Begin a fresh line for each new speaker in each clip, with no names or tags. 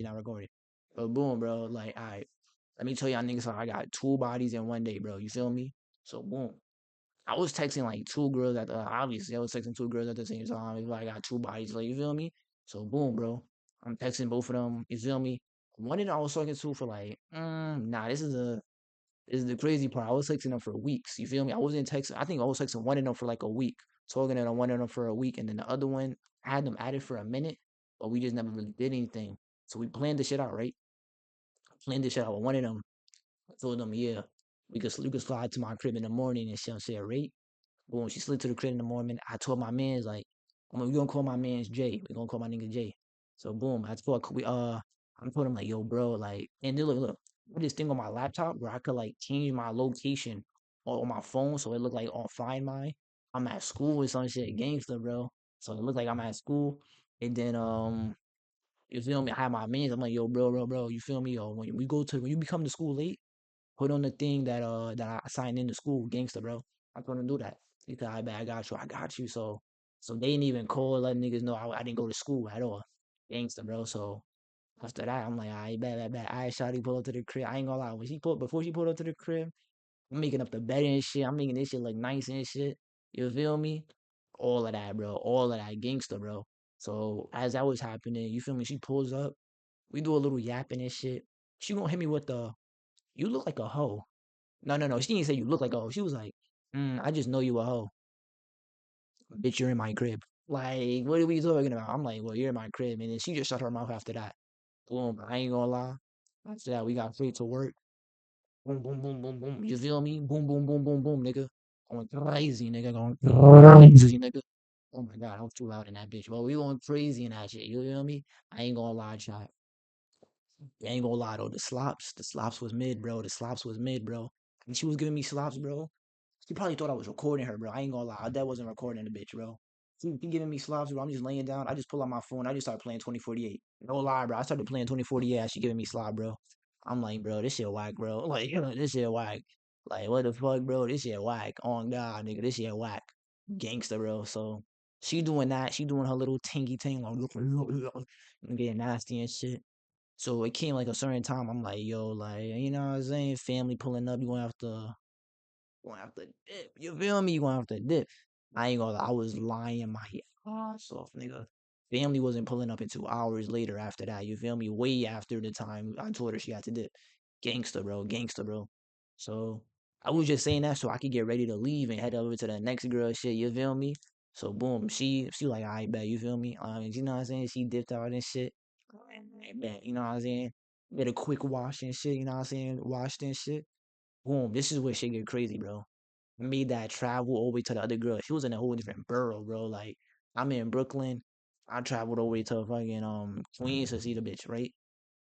not recording. But boom, bro. Like, all right, let me tell y'all niggas how I got 2 bodies in one day, bro. You feel me? So boom. I was texting like 2 girls at the obviously I was texting 2 girls at the same time. It's like I got 2 bodies, like you feel me? So boom, bro. I'm texting both of them. You feel me? One of them I was talking to for like, nah, this is the crazy part. I was texting them for weeks. You feel me? I wasn't texting. I think I was texting one of them for like a week, talking to one of them for a week, and then the other one I had them added for a minute, but we just never really did anything. So we planned this shit out, right? Planned this shit out with one of them. I told them, yeah, we could slide to my crib in the morning and shit, right? But when she slid to the crib in the morning, I told my man's like, we gonna call my man's Jay. We gonna call my nigga Jay. So boom, I told I told him like, yo, bro, like, and then look, I have this thing on my laptop where I could like change my location on my phone so it looked like on Find My. I'm at school with some shit, gangster, bro. So it looked like I'm at school, and then you feel me? I have my mans. I'm like, yo, bro, you feel me? Yo, when you become to school late, put on the thing that I signed into school, gangster, bro. I told him to do that. He said, I bet I got you. So they didn't even call, let niggas know I didn't go to school at all. Gangster, bro. So after that, I'm like, I bet. I shawty pull up to the crib. I ain't gonna lie. Before she pulled up to the crib, I'm making up the bed and shit. I'm making this shit look nice and shit. You feel me? All of that, bro. All of that gangster, bro. So as that was happening, you feel me? She pulls up. We do a little yapping and shit. She gonna hit me with the, you look like a hoe. No. She didn't say you look like a hoe. She was like, I just know you a hoe. Bitch, you're in my crib. Like, what are we talking about? I'm like, well, you're in my crib. And then she just shut her mouth after that. Boom. I ain't gonna lie. After that, we got free to work. Boom, boom, boom, boom, boom. You feel me? Boom, boom, boom, boom, boom, nigga. Going crazy, nigga. Going crazy, nigga. Oh my god, I was too loud in that bitch. Well, we going crazy in that shit. You feel me? I ain't gonna lie, chat. I ain't gonna lie though. The slops was mid, bro. The slops was mid, bro. And she was giving me slops, bro. She probably thought I was recording her, bro. I ain't gonna lie. That wasn't recording the bitch, bro. She giving me slops, bro. I'm just laying down. I just pull out my phone. I just started playing 2048. No lie, bro. I started playing 2048 as she giving me slop, bro. I'm like, bro, this shit whack, bro. Like, this shit whack. Like, what the fuck, bro? This shit whack. On God, nigga. This shit whack. Gangster, bro. So she doing that. She doing her little tingy ting, like, getting nasty and shit. So it came like a certain time. I'm like, yo, like, you know what I'm saying? Family pulling up. You gonna have to dip. You feel me? You gonna have to dip. I ain't gonna lie, I was lying my ass off, nigga. Family wasn't pulling up until hours later after that. You feel me? Way after the time I told her she had to dip. Gangster, bro. Gangster, bro. So I was just saying that so I could get ready to leave and head over to the next girl shit. You feel me? So boom, she like, I bet. You feel me? You know what I'm saying? She dipped out and shit. I bet. You know what I'm saying? Did a quick wash and shit. You know what I'm saying? Washed and shit. Boom. This is where shit get crazy, bro. Made that travel all the way to the other girl. She was in a whole different borough, bro. Like I'm in Brooklyn. I traveled all the way to fucking Queens to see the bitch, right?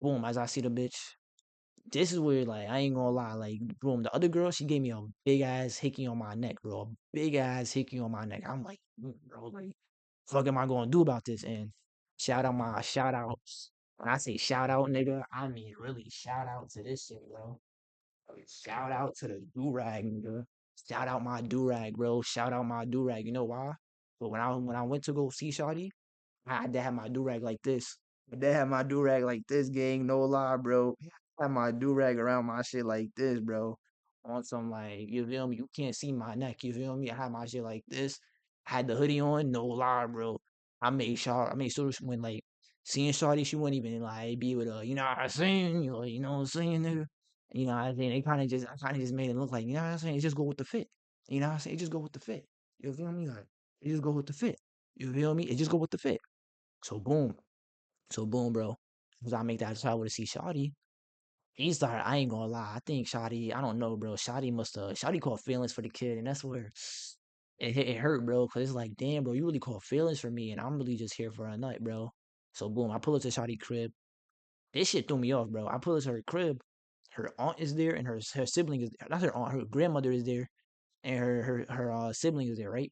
Boom, as I see the bitch, this is where like I ain't gonna lie, like boom, the other girl, she gave me a big ass hickey on my neck, bro. A big ass hickey on my neck. I'm like, bro, like, fuck am I gonna do about this? And shout outs. When I say shout out, nigga, I mean really shout out to this shit, bro. Shout out to the do-rag, nigga. Shout out my do-rag, bro. Shout out my do-rag. You know why? But when I went to go see Shawty, I had to have my do-rag like this. My dad had my do-rag like this, gang. No lie, bro. I had my do-rag around my shit like this, bro. On some like, you feel me? You can't see my neck, you feel me? I had my shit like this. I had the hoodie on, no lie, bro. I made sure when like seeing Shawty, she wouldn't even like be with a, you know what I'm saying? You know what I'm saying, nigga? You know what I'm saying? I kinda just made it look like, you know what I'm saying? It just go with the fit. You know what I'm saying? It just go with the fit. You feel me? Like, it just go with the fit. You feel me? It just go with the fit. So boom. So boom, bro. Cause I make that travel to see Shotty. He started, I ain't gonna lie. I think Shotty, I don't know, bro. Shotty caught feelings for the kid, and that's where it hurt, bro. Cause it's like, damn, bro, you really caught feelings for me, and I'm really just here for a night, bro. So boom, I pull up to Shotty crib. This shit threw me off, bro. I pull up to her crib. Her aunt is there, and her sibling is not her aunt. Her grandmother is there, and her sibling is there, right?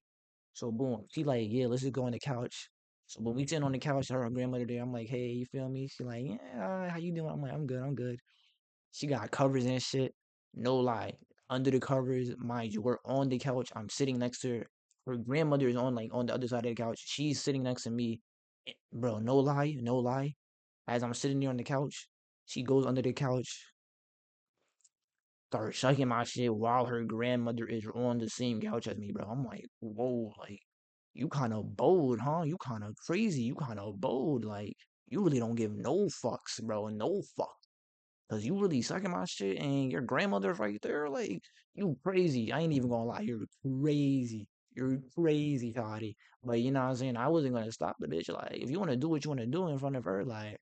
So boom, she like, yeah, let's just go on the couch. So when we sitting on the couch, her grandmother there, I'm like, hey, you feel me? She like, yeah, how you doing? I'm like, I'm good. She got covers and shit. No lie. Under the covers, mind you, we're on the couch. I'm sitting next to her. Her grandmother is on like on the other side of the couch. She's sitting next to me. Bro, no lie, no lie. As I'm sitting there on the couch, she goes under the couch, starts sucking my shit while her grandmother is on the same couch as me, bro. I'm like, whoa, like, you kind of bold, huh? You kind of crazy. You kind of bold. Like, you really don't give no fucks, bro. No fuck. Cause you really sucking my shit and your grandmother's right there. Like, you crazy. I ain't even gonna lie. You're crazy. You're crazy, Toddy. But you know what I'm saying? I wasn't gonna stop the bitch. Like, if you wanna do what you wanna do in front of her, like,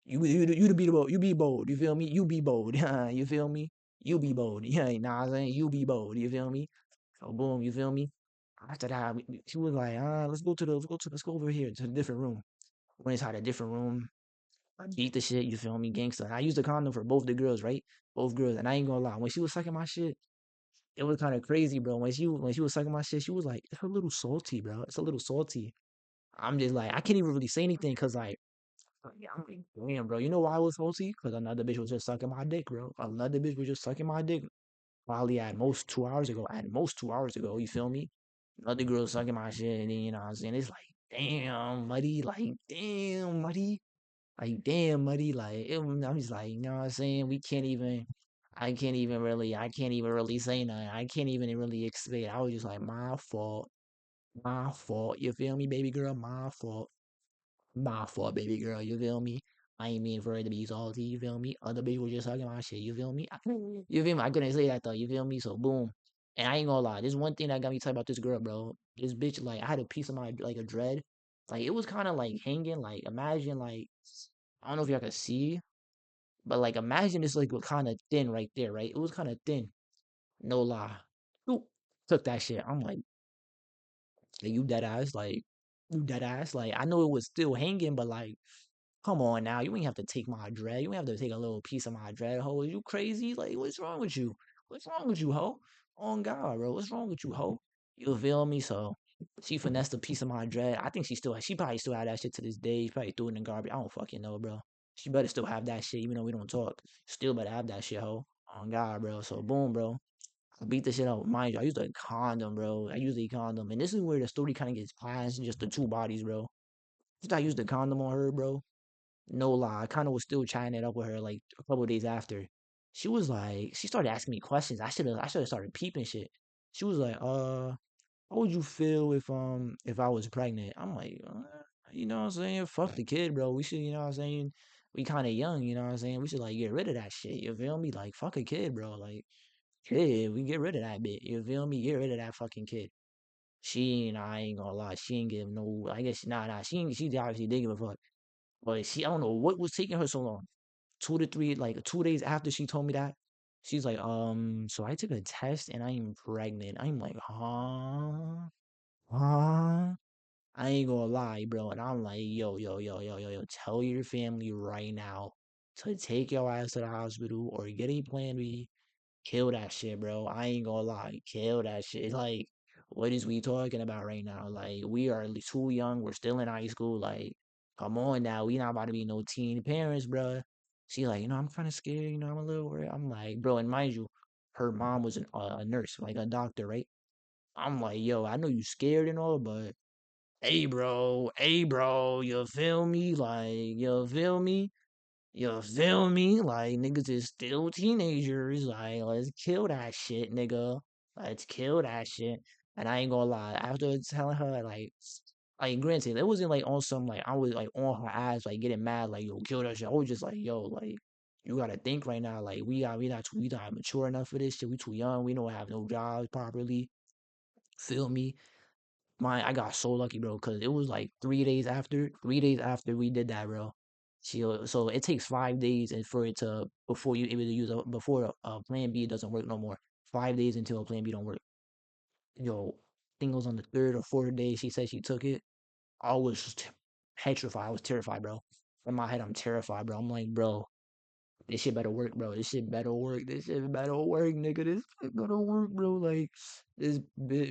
you be bold. You be bold. You feel me? You be bold. You feel me? You be bold. Yeah, you know what I'm saying? You be bold. You feel me? So boom, you feel me? After that, she was like, let's go over here to a different room. Went inside a different room. I beat the shit, you feel me, gangsta. And I used a condom for both the girls, right? Both girls. And I ain't gonna lie, when she was sucking my shit, it was kind of crazy, bro. When she was sucking my shit, she was like, it's a little salty, bro. It's a little salty. I'm just like, I can't even really say anything because like, yeah, I'm like, damn, bro. You know why I was salty? Because another bitch was just sucking my dick, bro. Another bitch was just sucking my dick. Probably at most 2 hours ago. At most 2 hours ago, you feel me? Another girl sucking my shit, and then you know what I'm saying? It's like, damn, muddy, like, damn, muddy. Like, damn, muddy. Like, I'm just like, you know what I'm saying? I can't even really say nothing. I can't even really explain. I was just like, my fault. My fault. You feel me, baby girl? My fault. My fault, baby girl. You feel me? I ain't mean for it to be salty. You feel me? Other bitch was just talking my shit. You feel me? You feel me? I couldn't say that though. You feel me? So boom. And I ain't gonna lie. There's one thing that got me tight about this girl, bro. This bitch, like, I had a piece of my like a dread. Like it was kind of like hanging. Like imagine like I don't know if y'all can see, but like imagine it's like kind of thin right there, right? It was kind of thin. No lie. Oop, took that shit. I'm like, "Hey, you dead ass, like you dead ass. Like I know it was still hanging, but like come on now, you ain't have to take my dread. You ain't have to take a little piece of my dread, ho. Are you crazy? Like, what's wrong with you? What's wrong with you, ho? On God, bro. What's wrong with you, ho? You feel me? So she finessed a piece of my dread. I think she probably still had that shit to this day. She probably threw it in the garbage. I don't fucking know, bro. She better still have that shit, even though we don't talk. Still better have that shit, ho. On God, bro. So boom, bro. I beat the shit out. Mind you, I used a condom, bro. I used a condom. And this is where the story kind of gets past just the two bodies, bro. After I used the condom on her, bro. No lie, I kind of was still chatting it up with her like a couple of days after. She was like, she started asking me questions. I should have started peeping shit. She was like, how would you feel if I was pregnant? I'm like, you know what I'm saying? Fuck the kid, bro. We should, you know what I'm saying? We kind of young, you know what I'm saying? We should like get rid of that shit. You feel me? Like fuck a kid, bro. Like kid, we get rid of that bit. You feel me? Get rid of that fucking kid. I ain't gonna lie. She ain't give no. I guess nah. She obviously did give a fuck. But I don't know what was taking her so long. 2 to 3, like 2 days after she told me that, she's like, so I took a test and I'm pregnant. I'm like, huh? Huh? I ain't gonna lie, bro. And I'm like, yo, tell your family right now to take your ass to the hospital or get a plan B. Kill that shit, bro. I ain't gonna lie. Kill that shit. Like, what is we talking about right now? Like, we are too young. We're still in high school. Like, come on now. We not about to be no teen parents, bro. She like, I'm kind of scared. I'm a little worried. I'm like, bro, and mind you, her mom was a nurse, like a doctor, right? I'm like, yo, I know you scared and all, but hey, bro, you feel me? Like, you feel me? You feel me? Like niggas is still teenagers. Like let's kill that shit, nigga. Let's kill that shit. And I ain't gonna lie. After telling her like granted, it wasn't like on some like I was like on her ass like getting mad like yo kill that shit. I was just like yo like you gotta think right now like we not mature enough for this shit. We too young. We don't have no jobs properly. Feel me? I got so lucky, bro, because it was like 3 days after we did that, bro. So it takes 5 days and for it to before you able to use before plan B doesn't work no more. 5 days until a plan B don't work. Yo, I think it was on the third or fourth day she said she took it. I was petrified. I was terrified, bro. In my head, I'm terrified, bro. I'm like, bro, this shit better work, bro. This shit better work. This shit better work, nigga. This shit better work, bro. Like this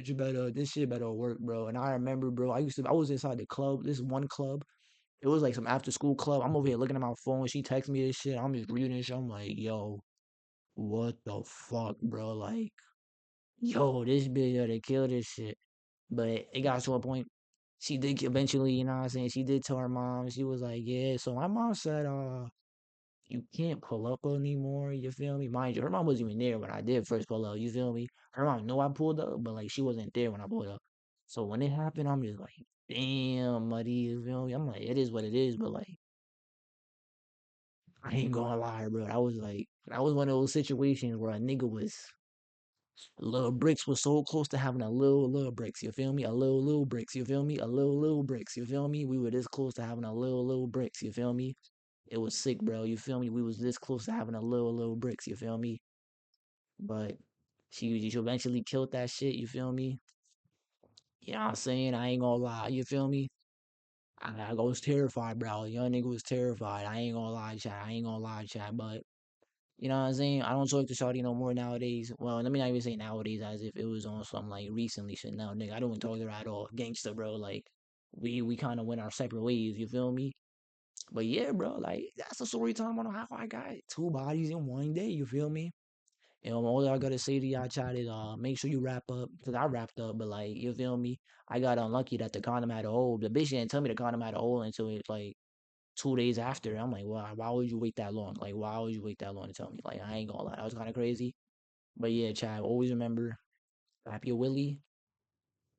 shit better work, bro. And I remember, bro, I was inside the club, this one club. It was like some after school club. I'm over here looking at my phone. She texts me this shit. I'm just reading this shit. I'm like, yo, what the fuck, bro? Like, yo, this bitch gotta kill this shit. But it got to a point. she did eventually, you know what I'm saying? She did tell her mom. She was like, yeah. So my mom said, you can't pull up anymore. You feel me? Mind you, her mom wasn't even there when I did first pull up. You feel me? Her mom knew I pulled up, but like she wasn't there when I pulled up. So when it happened, I'm just like, damn, muddy. You feel me? I'm like, it is what it is. But like, I ain't gonna lie, bro. That was one of those situations where a nigga was LuhBrickzz was so close to having a little LuhBrickzz, you feel me? A little bricks, you feel me? A little bricks, you feel me? We were this close to having a little bricks, you feel me? It was sick, bro. You feel me? We was this close to having a little bricks, you feel me? But she eventually killed that shit, you feel me? You know what I'm saying? I ain't gonna lie, you feel me? I was terrified, bro. Young nigga was terrified. I ain't gonna lie, chat. I ain't gonna lie, chat. But you know what I'm saying? I don't talk to Shawty no more nowadays. Well, let me not even say nowadays as if it was on some like recently shit. Now, nigga, I don't talk to her at all. Gangsta, bro. Like we kind of went our separate ways. You feel me? But yeah, bro. Like that's the story time on how I got two bodies in one day. You feel me? And all I gotta say to y'all, chat is make sure you wrap up because I wrapped up. But like you feel me? I got unlucky that the condom had a hole. The bitch didn't tell me the condom had a hole until it like 2 days after. I'm like, why would you wait that long? Like, why would you wait that long to tell me? Like, I ain't gonna lie, that was kind of crazy. But yeah, Chad, always remember, wrap your willy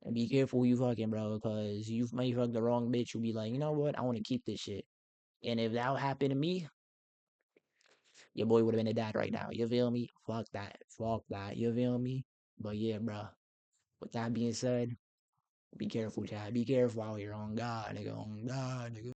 and be careful who you fucking, bro, because you may fuck the wrong bitch. You'll be like, you know what? I want to keep this shit. And if that happened to me, your boy would have been a dad right now. You feel me? Fuck that. Fuck that. You feel me? But yeah, bro. With that being said, be careful, Chad. Be careful out here on God, nigga. On God, nigga.